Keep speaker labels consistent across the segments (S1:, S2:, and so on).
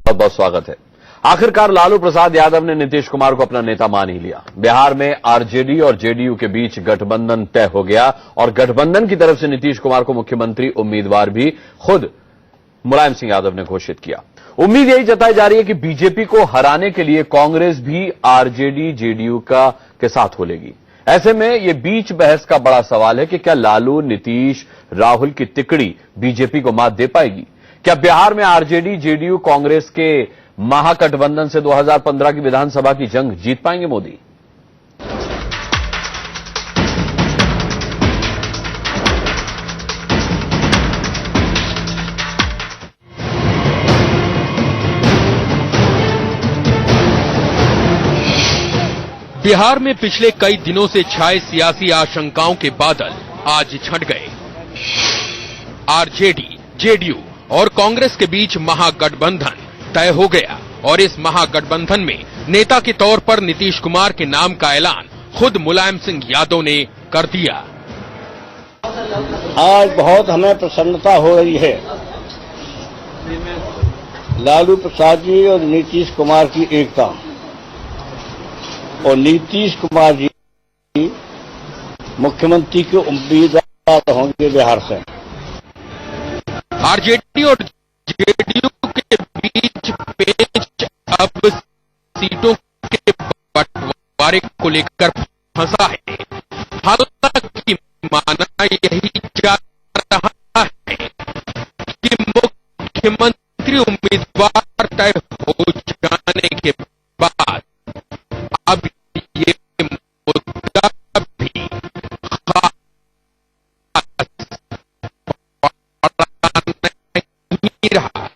S1: बहुत बहुत स्वागत है। आखिरकार लालू प्रसाद यादव ने नीतीश कुमार को अपना नेता मान ही लिया। बिहार में आरजेडी और जेडीयू के बीच गठबंधन तय हो गया और गठबंधन की तरफ से नीतीश कुमार को मुख्यमंत्री उम्मीदवार भी खुद मुलायम सिंह यादव ने घोषित किया। उम्मीद यही जताई जा रही है कि बीजेपी को हराने के लिए कांग्रेस भी आरजेडी जेडीयू के साथ हो लेगी। ऐसे में यह बीच बहस का बड़ा सवाल है कि क्या लालू, नीतीश, राहुल की तिकड़ी बीजेपी को मात दे पाएगी? क्या बिहार में आरजेडी, जेडीयू, कांग्रेस के महागठबंधन से 2015 की विधानसभा की जंग जीत पाएंगे मोदी?
S2: बिहार में पिछले कई दिनों से छाए सियासी आशंकाओं के बादल आज छंट गए। आरजेडी, जेडीयू और कांग्रेस के बीच महागठबंधन तय हो गया और इस महागठबंधन में नेता के तौर पर नीतीश कुमार के नाम का ऐलान खुद मुलायम सिंह यादव ने कर दिया।
S3: आज बहुत हमें प्रसन्नता हो रही है। लालू प्रसाद जी और नीतीश कुमार की एकता, और नीतीश कुमार जी मुख्यमंत्री के उम्मीदवार होंगे बिहार से।
S2: आरजेडी और जेडीयू के बीच पेच अब सीटों के बंटवारे को लेकर फंसा है। हालांकि माना यही जा रहा है कि मुख्यमंत्री उम्मीदवार तय हो जाने के बाद अब ये मुद्दा भी नहीं रहा।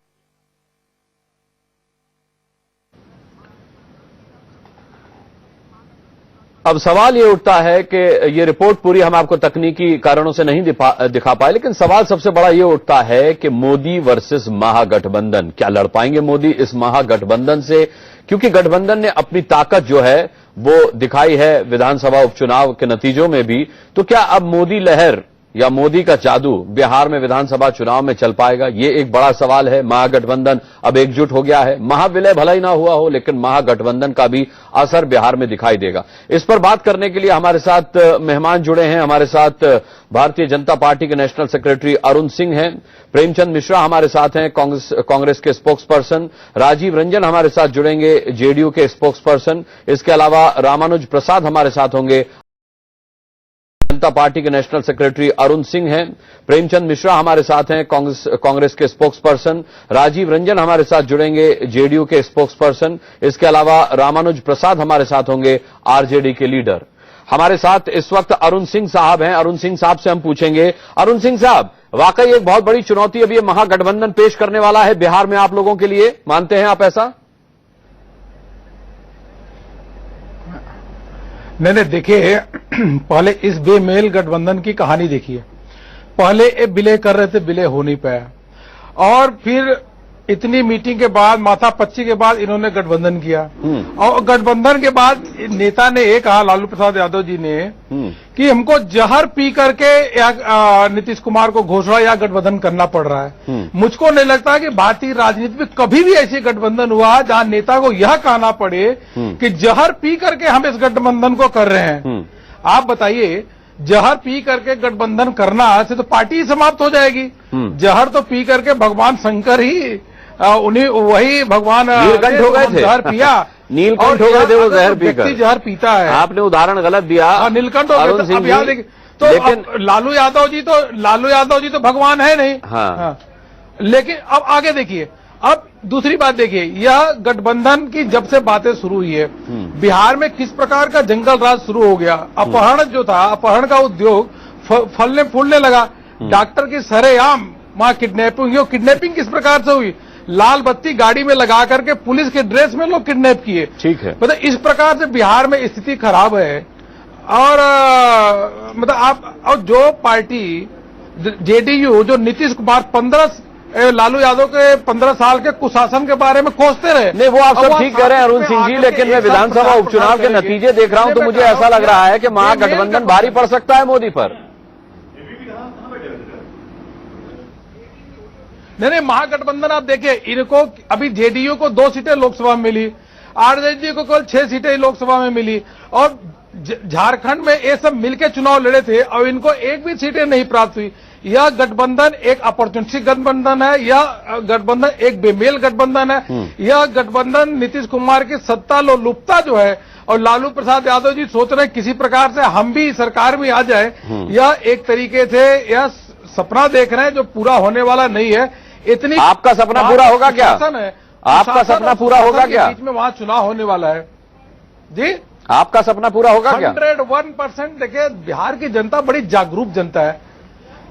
S1: अब सवाल ये उठता है कि ये रिपोर्ट पूरी हम आपको तकनीकी कारणों से नहीं दिखा पाए, लेकिन सवाल सबसे बड़ा ये उठता है कि मोदी वर्सेस महागठबंधन, क्या लड़ पाएंगे मोदी इस महागठबंधन से? क्योंकि गठबंधन ने अपनी ताकत जो है वो दिखाई है विधानसभा उपचुनाव के नतीजों में भी। तो क्या अब मोदी लहर या मोदी का जादू बिहार में विधानसभा चुनाव में चल पाएगा? ये एक बड़ा सवाल है। महागठबंधन अब एकजुट हो गया है। महाविलय भला ही ना हुआ हो, लेकिन महागठबंधन का भी असर बिहार में दिखाई देगा। इस पर बात करने के लिए हमारे साथ मेहमान जुड़े हैं। हमारे साथ भारतीय जनता पार्टी के नेशनल सेक्रेटरी अरुण सिंह हैं, प्रेमचंद मिश्रा हमारे साथ हैं, कांग्रेस के स्पोक्स पर्सन, राजीव रंजन हमारे साथ जुड़ेंगे, जेडीयू के स्पोक्स पर्सन। इसके अलावा रामानुज प्रसाद हमारे साथ होंगे, जनता पार्टी के नेशनल सेक्रेटरी अरुण सिंह हैं, प्रेमचंद मिश्रा हमारे साथ हैं, कांग्रेस के स्पोक्स पर्सन, राजीव रंजन हमारे साथ जुड़ेंगे, जेडीयू के स्पोक्स पर्सन। इसके अलावा रामानुज प्रसाद हमारे साथ होंगे, आरजेडी के लीडर। हमारे साथ इस वक्त अरुण सिंह साहब हैं। अरुण सिंह साहब से हम पूछेंगे, अरुण सिंह साहब, वाकई एक बहुत बड़ी चुनौती अब ये महागठबंधन पेश करने वाला है बिहार में आप लोगों के लिए, मानते हैं आप ऐसा?
S4: नहीं, देखिए, पहले इस बेमेल गठबंधन की कहानी देखिए। पहले ये विलय कर रहे थे, विलय हो नहीं पाया, और फिर इतनी मीटिंग के बाद, माथापच्ची के बाद इन्होंने गठबंधन किया। और गठबंधन के बाद नेता ने ये कहा, लालू प्रसाद यादव जी ने, कि हमको जहर पी करके या नीतीश कुमार को घोषणा या गठबंधन करना पड़ रहा है। मुझको नहीं लगता कि भारतीय राजनीति में कभी भी ऐसी गठबंधन हुआ जहां नेता को यह कहना पड़े कि जहर पी करके हम इस गठबंधन को कर रहे हैं। आप बताइए, जहर पी करके गठबंधन करना से तो पार्टी ही समाप्त हो जाएगी। जहर तो पी करके भगवान शंकर ही उन्हीं वही भगवान
S1: नीलकंठ हो गए थे,
S4: जहर पिया,
S1: नीलकंठ हो गए थे वो जहर पीकर।
S4: जहर पीता है,
S1: आपने उदाहरण गलत दिया,
S4: नीलकंठ हो गए। तो लेकिन लालू यादव जी तो भगवान है नहीं। हाँ। लेकिन अब आगे देखिए, अब दूसरी बात देखिए, यह गठबंधन की जब से बातें शुरू हुई है, बिहार में किस प्रकार का जंगल राज शुरू हो गया। अपहरण जो था, अपहरण का उद्योग फलने फूलने लगा। डॉक्टर की सरेआम वहां किडनैपिंग किस प्रकार से हुई? लाल बत्ती गाड़ी में लगा करके पुलिस के ड्रेस में लोग किडनैप किए।
S1: ठीक है,
S4: मतलब इस प्रकार से बिहार में स्थिति खराब है। और मतलब आप, और जो पार्टी जेडीयू, जो नीतीश कुमार लालू यादव के 15 साल के कुशासन के बारे में कोसते रहे।
S1: नहीं, वो आप सब ठीक कह रहे हैं अरुण सिंह जी, लेकिन मैं विधानसभा उपचुनाव के नतीजे देख रहा हूं तो मुझे ऐसा लग रहा है कि महागठबंधन भारी पड़ सकता है मोदी पर।
S4: नहीं, महागठबंधन आप देखिए, इनको अभी जेडीयू को 2 सीटें लोकसभा में मिली, आरजेडी को केवल 6 सीटें लोकसभा में मिली, और झारखंड में ये सब मिलकर चुनाव लड़े थे और इनको एक भी सीटें नहीं प्राप्त हुई। यह गठबंधन एक अपॉर्चुनिटी गठबंधन है, यह गठबंधन एक बेमेल गठबंधन है, यह गठबंधन नीतीश कुमार की सत्ता लोलुपता जो है, और लालू प्रसाद यादव जी सोच रहे हैं किसी प्रकार से हम भी सरकार में आ जाए, यह एक तरीके से यह सपना देख रहे हैं जो पूरा होने वाला नहीं है। इतनी
S1: आपका सपना पूरा होगा क्या?
S4: है,
S1: आपका सपना पूरा होगा क्या?
S4: बीच में वहां चुनाव होने वाला है जी।
S1: आपका सपना पूरा होगा क्या?
S4: 101%। देखिए, बिहार की जनता बड़ी जागरूक जनता है,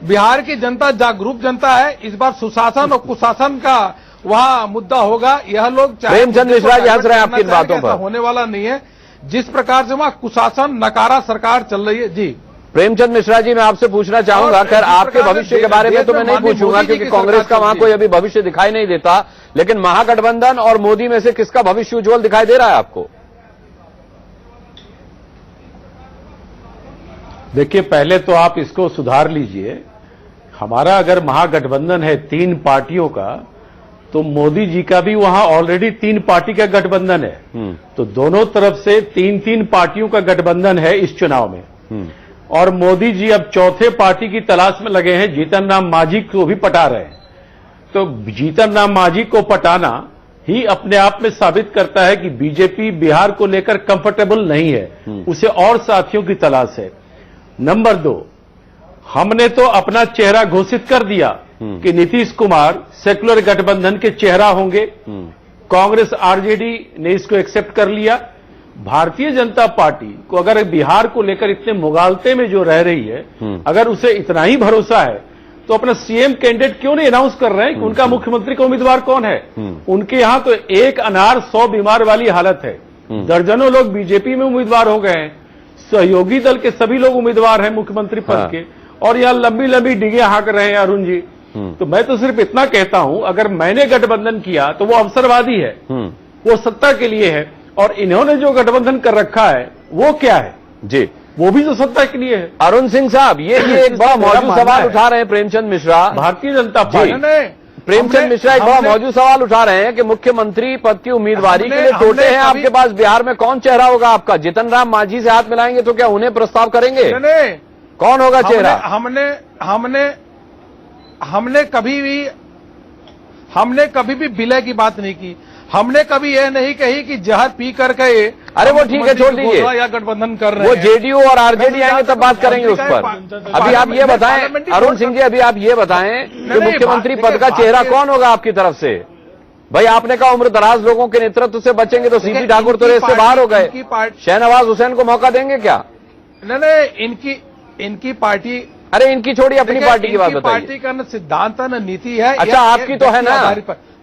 S4: बिहार की जनता जागरूक जनता है। इस बार सुशासन और कुशासन का वहां मुद्दा होगा। यह लोग
S1: प्रेमचंद मिश्रा जी हंस रहे हैं आपकी इन बातों पर।
S4: होने वाला नहीं है जिस प्रकार से वहां कुशासन नकारा सरकार चल रही है जी।
S1: प्रेमचंद मिश्रा जी, मैं आपसे पूछना चाहूंगा, खैर आपके भविष्य के बारे में तो मैं नहीं पूछूंगा क्योंकि कांग्रेस का वहां कोई अभी भविष्य दिखाई नहीं देता, लेकिन महागठबंधन और मोदी में से किसका भविष्य उज्जवल दिखाई दे रहा है आपको?
S5: देखिए, पहले तो आप इसको सुधार लीजिए। हमारा अगर महागठबंधन है 3 पार्टियों का, तो मोदी जी का भी वहां ऑलरेडी 3 पार्टी का गठबंधन है। तो दोनों तरफ से 3-3 पार्टियों का गठबंधन है इस चुनाव में। और मोदी जी अब चौथे पार्टी की तलाश में लगे हैं, जीतन राम मांझी को भी पटा रहे हैं। तो जीतन राम मांझी को पटाना ही अपने आप में साबित करता है कि बीजेपी बिहार को लेकर कंफर्टेबल नहीं है, उसे और साथियों की तलाश है। नंबर 2, हमने तो अपना चेहरा घोषित कर दिया कि नीतीश कुमार सेक्युलर गठबंधन के चेहरा होंगे। कांग्रेस आरजेडी ने इसको एक्सेप्ट कर लिया। भारतीय जनता पार्टी को अगर बिहार को लेकर इतने मुगालते में जो रह रही है, अगर उसे इतना ही भरोसा है तो अपना सीएम कैंडिडेट क्यों नहीं अनाउंस कर रहे हैं कि उनका मुख्यमंत्री का उम्मीदवार कौन है? उनके यहां तो एक अनार 100 बीमार वाली हालत है। दर्जनों लोग बीजेपी में उम्मीदवार हो गए हैं, सहयोगी दल के सभी लोग उम्मीदवार हैं मुख्यमंत्री पद के, और यहां लंबी लंबी डिगे हाँक रहे हैं अरुण जी। तो मैं तो सिर्फ इतना कहता हूं, अगर मैंने गठबंधन किया तो वो अवसरवादी है, वो सत्ता के लिए है, और इन्होंने जो गठबंधन कर रखा है वो क्या है
S1: जी,
S5: वो भी तो सत्ता के लिए है।
S1: अरुण सिंह साहब, ये एक बड़ा मौजूद सवाल उठा रहे हैं प्रेमचंद मिश्रा,
S5: भारतीय जनता पार्टी।
S1: प्रेमचंद मिश्रा एक बड़ा मौजूद सवाल उठा रहे हैं कि मुख्यमंत्री पद की उम्मीदवारी के लिए टोटे हैं आपके पास, बिहार में कौन चेहरा होगा आपका? जीतन राम मांझी से हाथ मिलाएंगे तो क्या उन्हें प्रस्ताव करेंगे? कौन होगा चेहरा?
S4: हमने कभी भी विलय की बात नहीं की। हमने कभी यह नहीं कही कि जहर पी करके
S1: अरे वो ठीक है, छोड़ दीजिए,
S4: या गठबंधन कर रहे
S1: वो
S4: हैं।
S1: जेडीयू और आरजेडी आएंगे तब बात करेंगे उस पर। अभी आप ये बताएं अरुण सिंह जी, अभी आप ये बताएं कि मुख्यमंत्री पद का चेहरा कौन होगा आपकी तरफ से? भाई आपने कहा उम्र दराज लोगों के नेतृत्व से बचेंगे, तो सीपी ठाकुर तो रेस से बाहर हो गए, शहनवाज हुसैन को मौका देंगे क्या?
S4: नहीं, इनकी पार्टी,
S1: अरे इनकी छोड़िए, अपनी पार्टी की बात बताइए।
S4: पार्टी का न सिद्धांत है न नीति है।
S1: अच्छा, आपकी तो है ना,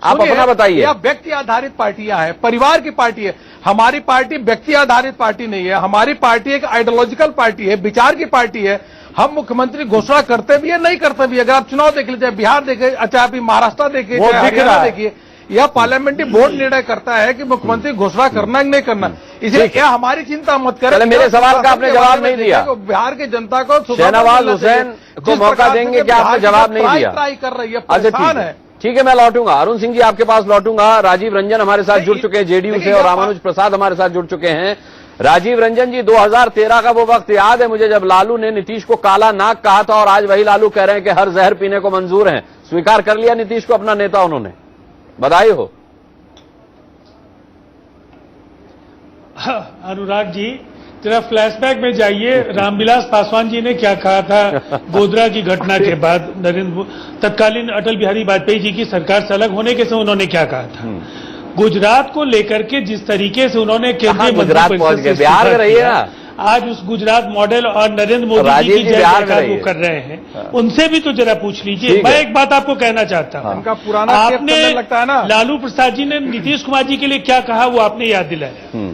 S1: आप अपना बताइए।
S4: यह व्यक्ति आधारित पार्टियां हैं, परिवार की पार्टी है। हमारी पार्टी व्यक्ति आधारित पार्टी नहीं है, हमारी पार्टी एक आइडियोलॉजिकल पार्टी है, विचार की पार्टी है। हम मुख्यमंत्री घोषणा करते भी है, नहीं करते भी। अगर आप चुनाव देख लीजिए, बिहार देखे, अच्छा आप महाराष्ट्र देखिए, हरियाणा देखिए, यह पार्लियामेंट्री बोर्ड निर्णय करता है कि मुख्यमंत्री घोषणा करना कि नहीं करना। इसलिए क्या हमारी चिंता मत करें।
S1: मेरे सवाल का आपने जवाब नहीं दिया।
S4: बिहार की जनता को
S1: शहनवाज हुसैन को मौका देंगे क्या? आपने जवाब नहीं दिया।
S4: ट्राई कर रही है,
S1: परेशान है। ठीक है, मैं लौटूंगा अरुण सिंह जी आपके पास लौटूंगा। राजीव रंजन हमारे साथ जुड़ चुके हैं जेडीयू से, और रामानुज प्रसाद हमारे साथ जुड़ चुके हैं। राजीव रंजन जी, 2013 का वो वक्त याद है मुझे जब लालू ने नीतीश को काला नाग कहा था, और आज वही लालू कह रहे हैं कि हर जहर पीने को मंजूर है। स्वीकार कर लिया नीतीश को अपना नेता उन्होंने, बधाई हो।
S6: अनुराग जी, जरा फ्लैशबैक में जाइए, रामविलास पासवान जी ने क्या कहा था गोधरा की घटना के बाद, तत्कालीन अटल बिहारी वाजपेयी जी की सरकार से अलग होने के समय उन्होंने क्या कहा था? गुजरात को लेकर के जिस तरीके से उन्होंने केंद्रीय
S1: मंत्रिपरिषद से बिहार में रहिए ना,
S6: आज उस गुजरात मॉडल और नरेंद्र मोदी जी की जय जयकार वो कर रहे हैं, उनसे भी तो जरा पूछ लीजिए। मैं एक बात आपको कहना चाहता हूँ,
S4: उनका पुराना
S6: आपने
S4: लगता है ना,
S6: लालू प्रसाद जी ने नीतीश कुमार जी के लिए क्या कहा वो आपने याद दिलाया।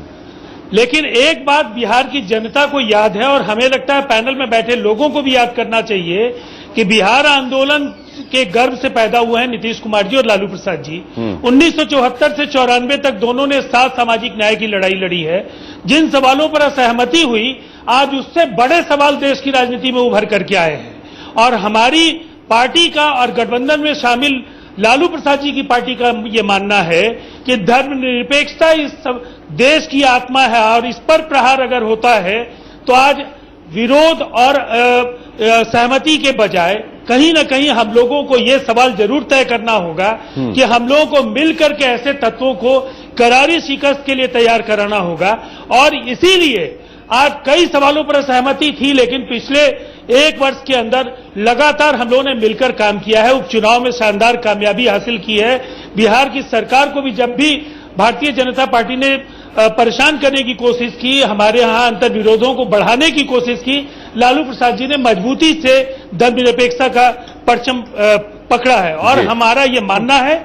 S6: लेकिन एक बात बिहार की जनता को याद है, और हमें लगता है पैनल में बैठे लोगों को भी याद करना चाहिए कि बिहार आंदोलन के गर्भ से पैदा हुए हैं नीतीश कुमार जी और लालू प्रसाद जी। 1974 से 94 तक दोनों ने साथ सामाजिक न्याय की लड़ाई लड़ी है। जिन सवालों पर असहमति हुई, आज उससे बड़े सवाल देश की राजनीति में उभर करके आए हैं। और हमारी पार्टी का और गठबंधन में शामिल लालू प्रसाद जी की पार्टी का ये मानना है कि धर्मनिरपेक्षता इस देश की आत्मा है और इस पर प्रहार अगर होता है तो आज विरोध और सहमति के बजाय कहीं ना कहीं हम लोगों को ये सवाल जरूर तय करना होगा कि हम लोगों को मिलकर के ऐसे तत्वों को करारी शिकस्त के लिए तैयार कराना होगा। और इसीलिए आज कई सवालों पर सहमति थी, लेकिन पिछले एक वर्ष के अंदर लगातार हम लोगों ने मिलकर काम किया है। उपचुनाव में शानदार कामयाबी हासिल की है। बिहार की सरकार को भी जब भी भारतीय जनता पार्टी ने परेशान करने की कोशिश की, हमारे यहां अंतर विरोधों को बढ़ाने की कोशिश की, लालू प्रसाद जी ने मजबूती से धर्मनिरपेक्षता का परचम पकड़ा है। और हमारा ये मानना है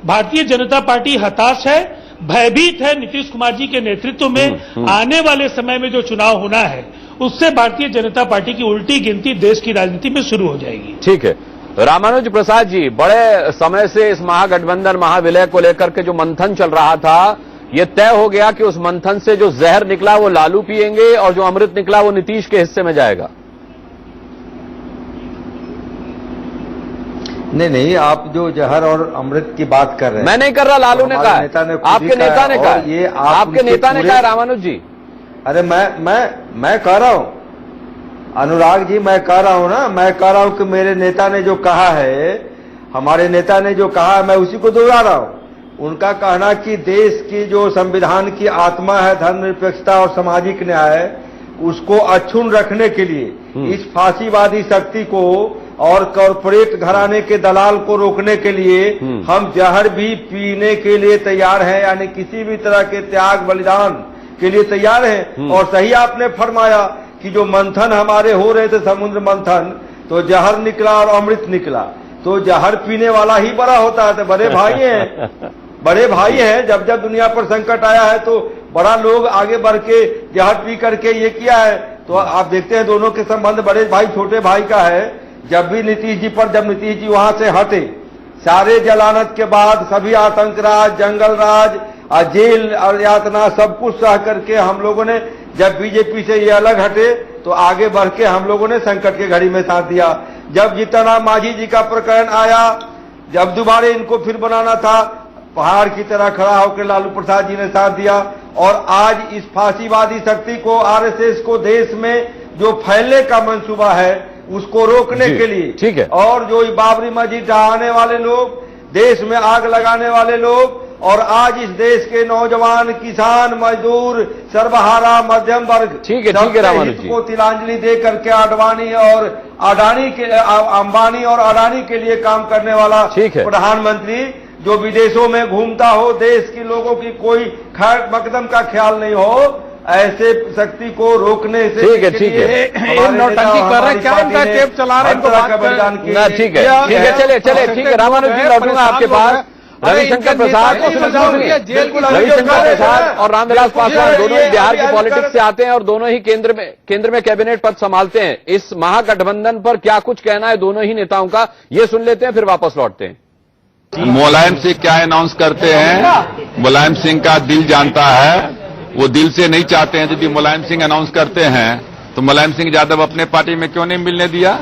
S6: भारतीय जनता पार्टी हताश है, भयभीत है नीतीश कुमार जी के नेतृत्व में। आने वाले समय में जो चुनाव होना है उससे भारतीय जनता पार्टी की उल्टी गिनती देश की राजनीति में शुरू हो जाएगी।
S1: ठीक है, रामानुज प्रसाद जी, बड़े समय से इस महागठबंधन महाविलय को लेकर के जो मंथन चल रहा था, ये तय हो गया कि उस मंथन से जो जहर निकला वो लालू पिएंगे और जो अमृत निकला वो नीतीश के हिस्से में जाएगा।
S7: नहीं, आप जो जहर और अमृत की बात कर रहे हैं,
S1: मैं नहीं कर रहा, लालू ने कहा, आपके नेता ने कहा,
S7: ये
S1: आपके नेता ने कहा रामानुज जी।
S7: अरे मैं कह रहा हूं अनुराग जी, मैं कह रहा हूं ना, मैं कह रहा हूं कि मेरे नेता ने जो कहा है, हमारे नेता ने जो कहा है, मैं उसी को दोहरा रहा हूं। उनका कहना कि देश की जो संविधान की आत्मा है धर्मनिरपेक्षता और सामाजिक न्याय, उसको अक्षुण्ण रखने के लिए इस फांसीवादी शक्ति को और कॉरपोरेट घराने के दलाल को रोकने के लिए हम जहर भी पीने के लिए तैयार हैं, यानी किसी भी तरह के त्याग बलिदान के लिए तैयार हैं। और सही आपने फरमाया कि जो मंथन हमारे हो रहे थे समुद्र मंथन, तो जहर निकला और अमृत निकला, तो जहर पीने वाला ही बड़ा होता है। तो बड़े भाई हैं, बड़े भाई हैं। जब जब दुनिया पर संकट आया है तो बड़ा लोग आगे बढ़ के जहर पी करके ये किया है। तो आप देखते हैं दोनों के संबंध बड़े भाई छोटे भाई का है। जब भी नीतीश जी पर, जब नीतीश जी वहां से हटे, सारे जलानत के बाद सभी आतंक राज, जंगल राज, जेल और यातना सब कुछ सह करके हम लोगों ने, जब बीजेपी से ये अलग हटे तो आगे बढ़ के हम लोगों ने संकट की घड़ी में साथ दिया। जब जीतनराम मांझी जी का प्रकरण आया, जब दोबारा इनको फिर बनाना था, पहाड़ की तरह खड़ा होकर लालू प्रसाद जी ने साथ दिया। और आज इस फांसीवादी शक्ति को, आरएसएस को देश में जो फैलने का मंसूबा है उसको रोकने के लिए,
S1: ठीक है, और
S7: जो बाबरी मस्जिद ढहाने वाले लोग, देश में आग लगाने वाले लोग, और आज इस देश के नौजवान, किसान, मजदूर, सर्वहारा मध्यम वर्ग,
S1: ठीक है रामानुज जी,
S7: को तिलांजलि दे करके अडवाणी और अडानी के, अंबानी और अडानी के लिए काम करने वाला प्रधानमंत्री जो विदेशों में घूमता हो, देश के लोगों की कोई खैर मकदम का ख्याल नहीं हो, ऐसे शक्ति को रोकने से
S1: ठीक है
S4: नौटंकी कर रहे हैं, क्या इनका टेप चला रहे हैं,
S1: ठीक है, चले रामानुज जी, लौटूंगा आपके पास। रविशंकर प्रसाद और रामविलास पासवान दोनों ही बिहार की पॉलिटिक्स से आते हैं और दोनों ही केंद्र में कैबिनेट पद संभालते हैं। इस महागठबंधन पर क्या कुछ कहना है दोनों ही नेताओं का, ये सुन लेते हैं, फिर वापस लौटते हैं।
S8: मुलायम सिंह क्या अनाउंस करते हैं, मुलायम सिंह का दिल जानता है, वो दिल से नहीं चाहते हैं। यदि मुलायम सिंह अनाउंस करते हैं तो मुलायम सिंह यादव अपने पार्टी में क्यों नहीं मिलने दिया?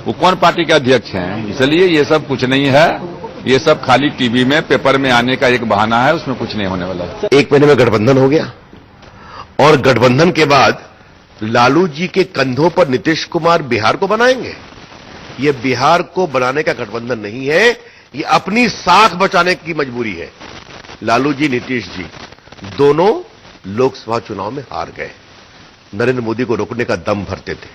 S8: वो कौन पार्टी के अध्यक्ष हैं? इसलिए ये सब कुछ नहीं है, ये सब खाली टीवी में, पेपर में आने का एक बहाना है, उसमें कुछ नहीं होने वाला।
S9: 1 महीने में गठबंधन हो गया और गठबंधन के बाद लालू जी के कंधों पर नीतीश कुमार बिहार को बनाएंगे। ये बिहार को बनाने का गठबंधन नहीं है, ये अपनी साख बचाने की मजबूरी है। लालू जी, नीतीश जी दोनों लोकसभा चुनाव में हार गए, नरेंद्र मोदी को रोकने का दम भरते थे।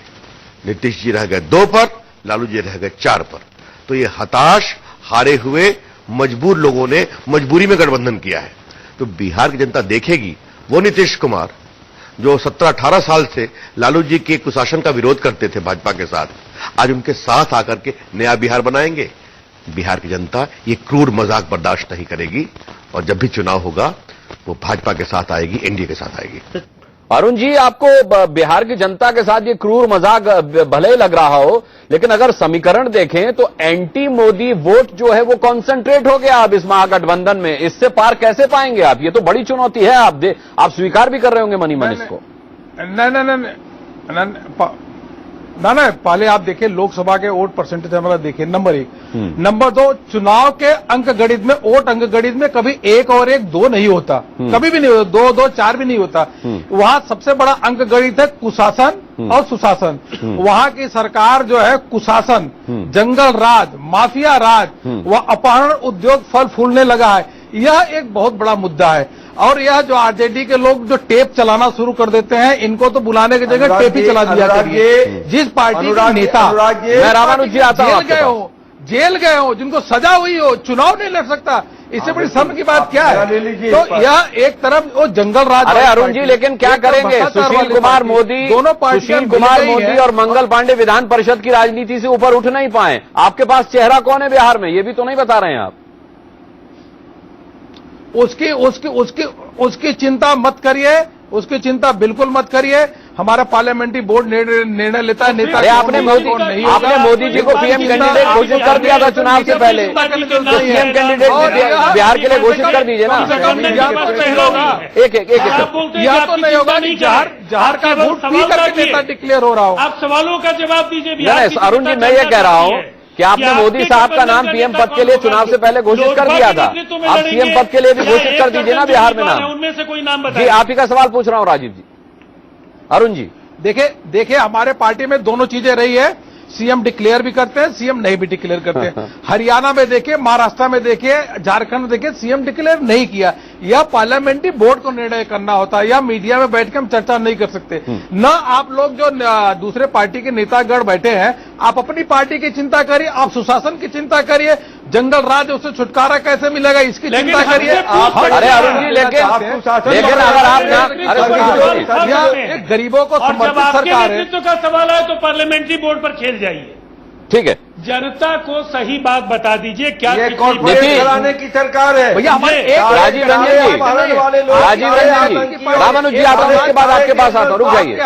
S9: नीतीश जी रह गए 2 पर, लालू जी रह गए 4 पर। तो ये हताश, हारे हुए, मजबूर लोगों ने मजबूरी में गठबंधन किया है। तो बिहार की जनता देखेगी वो नीतीश कुमार जो 17-18 साल से लालू जी के कुशासन का विरोध करते थे भाजपा के साथ, आज उनके साथ आकर के नया बिहार बनाएंगे। बिहार की जनता ये क्रूर मजाक बर्दाश्त नहीं करेगी और जब भी चुनाव होगा वो भाजपा के साथ आएगी, एनडीए के साथ आएगी।
S1: अरुण जी, आपको बिहार की जनता के साथ ये क्रूर मजाक भले ही लग रहा हो, लेकिन अगर समीकरण देखें तो एंटी मोदी वोट जो है वो कॉन्सेंट्रेट हो गया अब इस महागठबंधन में। इससे पार कैसे पाएंगे आप? ये तो बड़ी चुनौती है, आप स्वीकार भी कर रहे होंगे मनी मन इसको।
S4: ना पहले आप देखिए लोकसभा के वोट परसेंटेज हमारा देखिए, नंबर 1। नंबर 2, चुनाव के अंक गणित में, वोट अंक गणित में कभी 1 और 1 2 नहीं होता, कभी भी नहीं होता, 2 2 4 भी नहीं होता। वहां सबसे बड़ा अंक गणित है कुशासन और सुशासन। वहां की सरकार जो है कुशासन, जंगल राज, माफिया राज, वह अपहरण उद्योग फल फूलने लगा है। यह एक बहुत बड़ा मुद्दा है। और यह जो आरजेडी के लोग जो टेप चलाना शुरू कर देते हैं, इनको तो बुलाने की जगह टेप ही चला दिया करिए। जिस पार्टी के नेता
S1: मैं रामानुज जी आता हूं,
S4: जेल गए हो, जिनको सजा हुई हो, चुनाव नहीं लड़ सकता, इससे बड़ी शर्म की बात क्या है? तो यह एक तरफ वो जंगल राज।
S1: अरे अरुण जी, लेकिन क्या करेंगे? सुशील कुमार मोदी,
S4: दोनों
S1: सुशील कुमार मोदी और मंगल पांडे विधान परिषद की राजनीति से ऊपर उठ नहीं पाए। आपके पास चेहरा कौन है बिहार में, ये भी तो नहीं बता रहे हैं आप।
S4: उसकी चिंता मत करिए, उसकी चिंता बिल्कुल मत करिए। हमारा पार्लियामेंट्री बोर्ड निर्णय लेता है। नेता
S1: आपने मोदी जी को पीएम कैंडिडेट घोषित कर दिया था चुनाव से पहले, तो पीएम कैंडिडेट बिहार के लिए घोषित कर दीजिए ना। एक
S4: यह तो नहीं होगा कि जहार का वोट पी करके नेता डिक्लेयर हो रहा हो।
S6: आप सवालों का जवाब दीजिए।
S1: अरुण जी, मैं ये कह रहा हूँ कि आपने मोदी साहब का नाम पीएम पद के लिए चुनाव से पहले घोषित कर दिया था, आप सीएम पद के लिए भी घोषित कर दीजिए ना बिहार में नाम।
S6: उनमें से कोई नाम बताइए।
S1: जी, आप ही का सवाल पूछ रहा हूँ राजीव जी। अरुण जी,
S4: देखिए हमारे पार्टी में दोनों चीजें रही है। सीएम डिक्लेयर भी करते हैं, सीएम नहीं भी डिक्लेयर करते हैं। हरियाणा में देखिए, महाराष्ट्र में देखिए, झारखंड में देखिए, सीएम डिक्लेयर नहीं किया। यह पार्लियामेंट्री बोर्ड को निर्णय करना होता है, या मीडिया में बैठ के हम चर्चा नहीं कर सकते। न आप लोग जो दूसरे पार्टी के नेतागण बैठे हैं, आप अपनी पार्टी की चिंता करिए, आप सुशासन की चिंता करिए, जंगल राज उससे छुटकारा कैसे मिलेगा इसकी चिंता करिए।
S1: अरे अरुण जी, लेकिन अगर आप
S4: एक गरीबों को समर्पित सरकार है।
S6: नेतृत्व का सवाल है तो पार्लियामेंट्री बोर्ड पर खेल जाइए।
S1: ठीक है,
S6: जनता को सही बात बता दीजिए। क्या
S7: ये कॉर्पोरेट चलाने की सरकार है
S4: भैया? हमारे
S1: राजीव रंजन जी, रामानुज जी आता हूँ, इसके बाद आपके पास आता हूँ, रुक जाइए।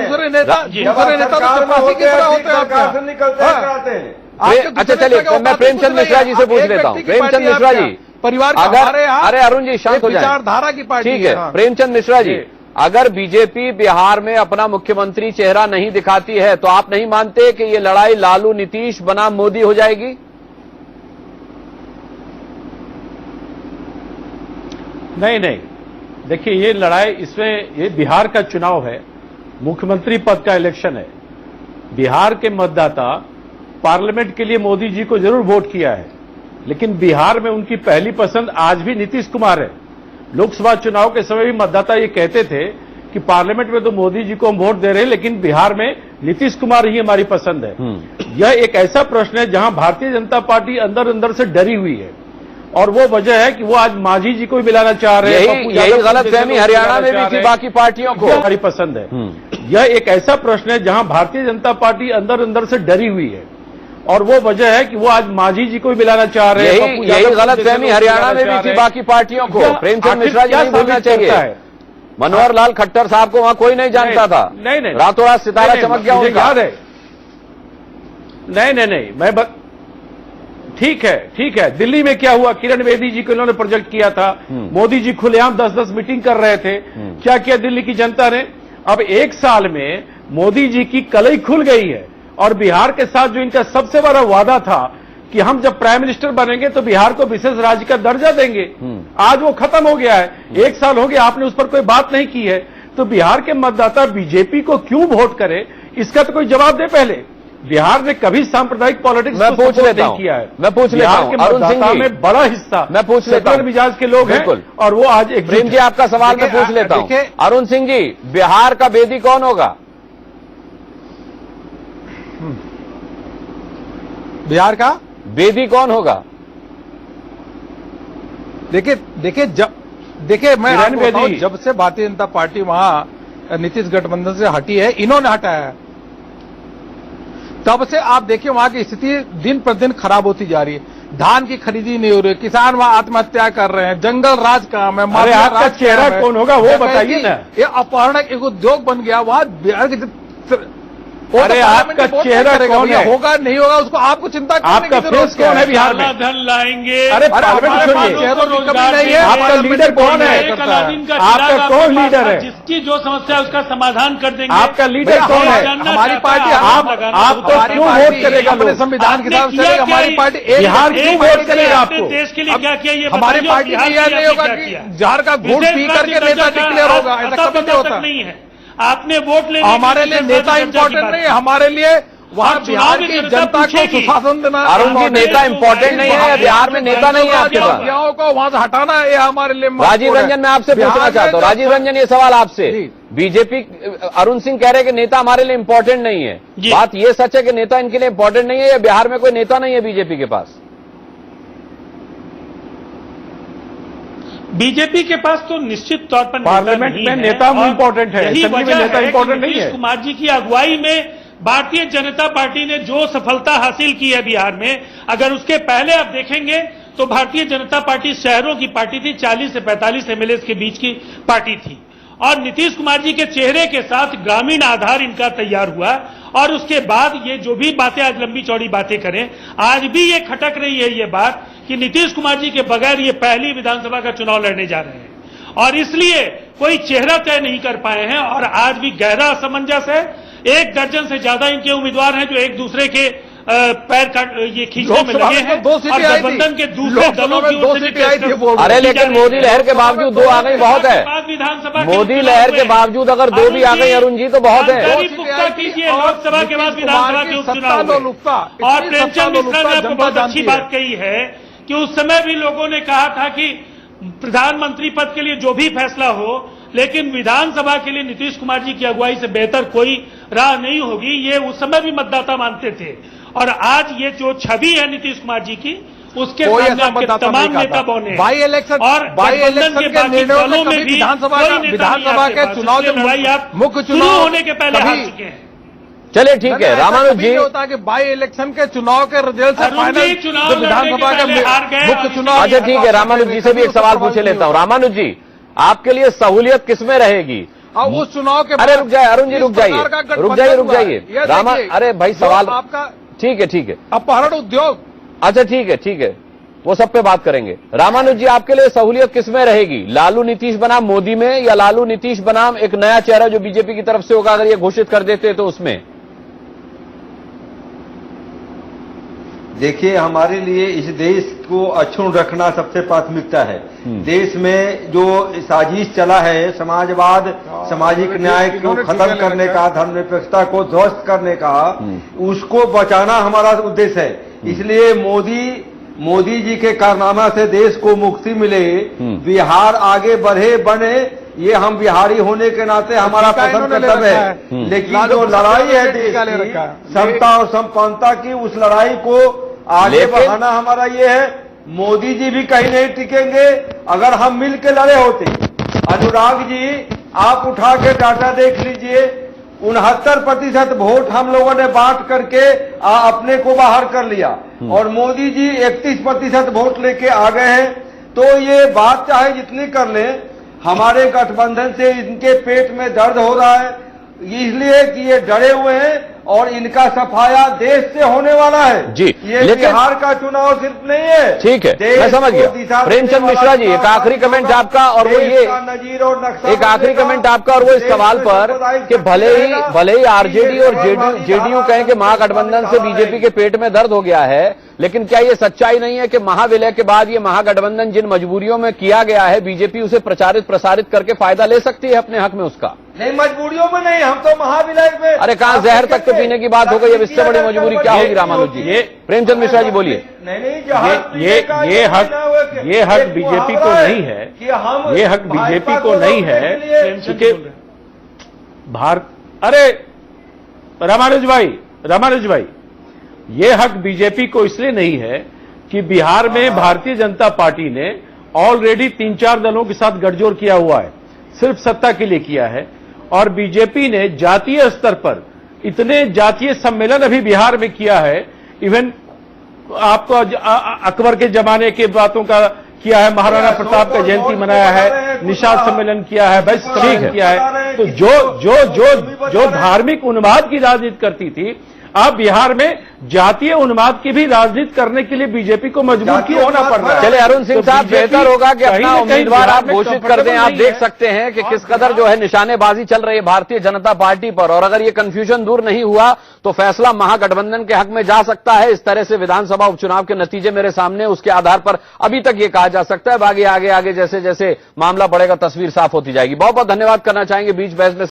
S4: दूसरे नेता तो चपरासी की तरह होते हैं।
S1: अच्छा चलिए, मैं प्रेमचंद मिश्रा जी से पूछ लेता हूँ। प्रेमचंद मिश्रा जी,
S4: परिवार
S1: अगर, अरे अरुण जी शांत हो जाए,
S4: विचारधारा की पार्टी।
S1: ठीक है प्रेमचंद मिश्रा जी, अगर बीजेपी बिहार में अपना मुख्यमंत्री चेहरा नहीं दिखाती है तो आप नहीं मानते कि ये लड़ाई लालू नीतीश बनाम मोदी हो जाएगी?
S5: नहीं, देखिए ये लड़ाई, इसमें ये बिहार का चुनाव है, मुख्यमंत्री पद का इलेक्शन है। बिहार के मतदाता पार्लियामेंट के लिए मोदी जी को जरूर वोट किया है, लेकिन बिहार में उनकी पहली पसंद आज भी नीतीश कुमार है। लोकसभा चुनाव के समय भी मतदाता ये कहते थे कि पार्लियामेंट में तो मोदी जी को हम वोट दे रहे हैं, लेकिन बिहार में नीतीश कुमार ही हमारी पसंद है। यह एक ऐसा प्रश्न है जहां भारतीय जनता पार्टी अंदर अंदर से डरी हुई है, और वो वजह है कि वो आज मांझी जी को भी मिलाना चाह रहे हैं।
S1: यही गलतफहमी हरियाणा में भी थी बाकी पार्टियों को।
S5: हमारी पसंद है। यह एक ऐसा प्रश्न है जहां भारतीय जनता पार्टी अंदर अंदर से डरी हुई है, और वो वजह है कि वो आज मांझी जी को भी मिलाना चाह रहे हैं।
S1: यही गलतफहमी हरियाणा में भी थी बाकी पार्टियों को। प्रेमचंद मिश्रा जी नहीं भूलना चाहिए, मनोहर लाल खट्टर साहब को वहां कोई नहीं जानता था,
S5: नहीं,
S1: रातों रात सितारा चमक गया उनका।
S5: याद है। नहीं, मैं ठीक है। दिल्ली में क्या हुआ? किरण बेदी जी को इन्होंने प्रोजेक्ट किया था, मोदी जी खुलेआम 10-10 मीटिंग कर रहे थे। क्या किया दिल्ली की जनता ने? अब 1 साल में मोदी जी की कलई खुल गई है, और बिहार के साथ जो इनका सबसे बड़ा वादा था कि हम जब प्राइम मिनिस्टर बनेंगे तो बिहार को विशेष राज्य का दर्जा देंगे, आज वो खत्म हो गया है। 1 साल हो गया, आपने उस पर कोई बात नहीं की है। तो बिहार के मतदाता बीजेपी को क्यों वोट करे, इसका तो कोई जवाब दे। पहले बिहार ने कभी सांप्रदायिक पॉलिटिक्स
S1: मैं पूछ लेता हूं,
S5: किया है।
S1: मैं पूछ लेता हूं,
S5: अरुण सिंह जी में बड़ा हिस्सा
S1: मैं पूछ लेता हूं,
S5: मिजाज के लोग हैं, और वो आज एक
S1: प्रेम जी आपका सवाल मैं पूछ लेता हूं। अरुण सिंह जी, बिहार का बेदी कौन होगा?
S4: बिहार का
S1: बेदी कौन होगा?
S4: देखिए मैं आपको बताऊं, जब से भारतीय जनता पार्टी वहां नीतीश गठबंधन से हटी है, इन्होंने हटाया है, तब से आप देखिए वहां की स्थिति दिन प्रतिदिन खराब होती जा रही है। धान की खरीदी नहीं हो रही, किसान वहां आत्महत्या कर रहे हैं, जंगल राज काम है।
S5: अरे आपका चेहरा कौन होगा वो बताइए ना।
S4: ये अपहरण एक उद्योग बन गया वहां। बिहार के
S5: अरे आपका चेहरा कौन है?
S4: होगा नहीं होगा उसको आपको चिंता करने
S5: आपका
S4: की जरूरत
S5: फेस कौन है बिहार में?
S6: धन लाएंगे।
S5: अरे पार्लियामेंट सुनिए, आपका लीडर कौन है? आपका कौन लीडर है?
S6: जिसकी जो समस्या है उसका समाधान कर देंगे।
S5: आपका लीडर कौन है?
S4: हमारी पार्टी
S5: आपको क्यों वोट करेगा?
S4: अपने संविधान के हिसाब से हमारी पार्टी
S5: बिहार क्यों वोट करेगा आपको?
S6: देश के लिए क्या किया ये
S4: हमारी पार्टी में यह नहीं होगा कि बिहार का वोट पी करके नेता डिक्लेयर होगा, ऐसा कभी नहीं होता।
S6: नहीं है, आपने वोट ले
S4: हमारे लिए नेता इंपॉर्टेंट नहीं है, हमारे लिए वहाँ बिहार की जनता को सुशासन देना।
S1: अरुण जी, नेता इंपॉर्टेंट नहीं है, बिहार में नेता नहीं है आपके पास।
S4: को वहाँ से हटाना है, ये हमारे लिए
S1: राजीव रंजन, मैं आपसे पूछना चाहता हूँ, राजीव रंजन, ये सवाल आपसे। बीजेपी, अरुण सिंह कह रहे हैं कि नेता हमारे लिए इंपॉर्टेंट नहीं है, बात ये सच है कि नेता इनके लिए इंपॉर्टेंट नहीं है, या बिहार में कोई नेता नहीं है बीजेपी के पास?
S6: बीजेपी के पास तो निश्चित तौर पर
S5: पार्लियामेंट में नेता इंपॉर्टेंट है,
S6: यही वजह
S5: नेता
S6: है
S5: इंपॉर्टेंट
S6: कि
S5: नहीं है।
S6: नीतीश कुमार जी की अगुवाई में भारतीय जनता पार्टी ने जो सफलता हासिल की है बिहार में, अगर उसके पहले आप देखेंगे तो भारतीय जनता पार्टी शहरों की पार्टी थी, 40 से 45 एमएलए के बीच की पार्टी थी, और नीतीश कुमार जी के चेहरे के साथ ग्रामीण आधार इनका तैयार हुआ। और उसके बाद ये जो भी बातें आज लंबी चौड़ी बातें करें, आज भी ये खटक रही है ये बात कि नीतीश कुमार जी के बगैर ये पहली विधानसभा का चुनाव लड़ने जा रहे हैं, और इसलिए कोई चेहरा तय नहीं कर पाए हैं। और आज भी गहरा असमंजस है, 1 दर्जन से ज्यादा इनके उम्मीदवार हैं जो एक दूसरे के पैर ये खींचने में लगे हैं, और गठबंधन के दूसरे दलों की ओर से भी।
S1: अरे लेकिन मोदी लहर के बावजूद 2 आ गई बहुत है।
S6: विधानसभा
S1: मोदी लहर के बावजूद अगर 2 भी आ गई अरुण जी तो बहुत है।
S6: पुख्ता कीजिए, लोकसभा के बाद विधानसभा के उपचुनाव हुए। और प्रेमचंद मिश्रा ने आपको बहुत अच्छी बात कही है कि उस समय भी लोगों ने कहा था कि प्रधानमंत्री पद के लिए जो भी फैसला हो, लेकिन विधानसभा के लिए नीतीश कुमार जी की अगुवाई से बेहतर कोई राह नहीं होगी, ये उस समय भी मतदाता मानते थे। और आज ये जो छवि है नीतीश कुमार जी की, उसके सामने आपके तमाम नेता बौने
S4: बाई इलेक्शन
S6: और गठबंधन के बाकी दलों में भी
S4: विधानसभा के चुनाव मुख्य
S6: चुनाव होने के पहले हार चुके हैं।
S1: चलिए ठीक है, रामानुज जी,
S4: होता है कि बाई इलेक्शन के चुनाव के रिजल्ट से फाइनल
S6: चुनाव
S4: विधानसभा के मुख्य चुनाव।
S1: अच्छा ठीक है, रामानुज जी से भी एक सवाल पूछे लेता हूँ। रामानुज जी, आपके लिए सहूलियत किसमें रहेगी?
S4: और उस चुनाव के
S1: अरे रुक जाए अरुण जी, रुक जाइए रामा, अरे भाई सवाल
S4: आपका
S1: ठीक है,
S4: अपहरण उद्योग।
S1: अच्छा ठीक है, वो सब पे बात करेंगे। रामानुज जी, आपके लिए सहूलियत किसमें रहेगी? लालू नीतीश बनाम मोदी में, या लालू नीतीश बनाम एक नया चेहरा जो बीजेपी की तरफ से होगा, अगर ये घोषित कर देते तो उसमें?
S7: देखिए, हमारे लिए इस देश को अक्षुण्ण रखना सबसे प्राथमिकता है। देश में जो साजिश चला है, समाजवाद, सामाजिक न्याय को खत्म करने का, धर्मनिरपेक्षता को ध्वस्त करने का, उसको बचाना हमारा उद्देश्य है। इसलिए मोदी जी के कारनामा से देश को मुक्ति मिले, बिहार आगे बढ़े बने, ये हम बिहारी होने के नाते हमारा पसंद कर्तव्य है। लेकिन जो लड़ाई है देश की समता और संपन्नता की, उस लड़ाई को आगे बढ़ाना हमारा ये है। मोदी जी भी कहीं नहीं टिकेंगे अगर हम मिल के लड़े होते। अनुराग जी, आप उठा के डाटा देख लीजिए, 69% वोट हम लोगों ने बांट करके अपने को बाहर कर लिया, और मोदी जी 31% वोट लेके आ गए हैं। तो ये बात चाहे जितनी कर लें, हमारे गठबंधन से इनके पेट में दर्द हो रहा है, इसलिए कि ये डरे हुए हैं, और इनका सफाया देश से होने वाला है
S1: जी।
S7: ये बिहार का चुनाव सिर्फ नहीं है।
S1: ठीक है, मैं समझ गया। प्रेमचंद मिश्रा जी, एक आखिरी कमेंट आपका, और वो ये एक आखिरी कमेंट आपका, और वो इस सवाल पर कि भले ही आरजेडी और जेडीयू कहें कि महागठबंधन से बीजेपी के पेट में दर्द हो गया है, लेकिन क्या ये सच्चाई नहीं है कि महाविलय के बाद ये महागठबंधन जिन मजबूरियों में किया गया है, बीजेपी उसे प्रसारित करके फायदा ले सकती है अपने हक में उसका?
S7: नहीं, मजबूरियों में नहीं, हम तो महाविलय में।
S1: अरे कहां जहर तक तो पीने की बात हो गई, अब इससे बड़ी मजबूरी क्या होगी? रामानुज जी, ये प्रेमचंद मिश्रा जी बोलिए।
S5: ये हक बीजेपी को नहीं है, ये हक बीजेपी को नहीं है, क्योंकि अरे रामानुज भाई, ये हक बीजेपी को इसलिए नहीं है कि बिहार में भारतीय जनता पार्टी ने ऑलरेडी 3-4 दलों के साथ गठजोड़ किया हुआ है, सिर्फ सत्ता के लिए किया है। और बीजेपी ने जातीय स्तर पर इतने जातीय सम्मेलन अभी बिहार में किया है, इवन आपको अकबर के जमाने के बातों का किया है, महाराणा प्रताप का जयंती मनाया है, निषाद सम्मेलन किया है, वैश्य सम्मेलन किया है। तो जो धार्मिक उन्माद की राजनीति करती थी, अब बिहार में जातीय उन्माद की भी राजनीति करने के लिए बीजेपी को मजबूर क्यों होना पड़ रहा है?
S1: चले अरुण सिंह
S5: तो
S1: साहब, बेहतर होगा कि अपना उम्मीदवार आप
S5: में
S1: घोषित कर दें। आप देख सकते हैं कि किस कदर जो है निशानेबाजी चल रही है भारतीय जनता पार्टी पर, और अगर ये कंफ्यूजन दूर नहीं हुआ तो फैसला महागठबंधन के हक में जा सकता है। इस तरह से विधानसभा उपचुनाव के नतीजे मेरे सामने, उसके आधार पर अभी तक ये कहा जा सकता है। आगे आगे जैसे जैसे मामला बढ़ेगा तस्वीर साफ होती जाएगी। बहुत बहुत धन्यवाद करना चाहेंगे बीच बहस में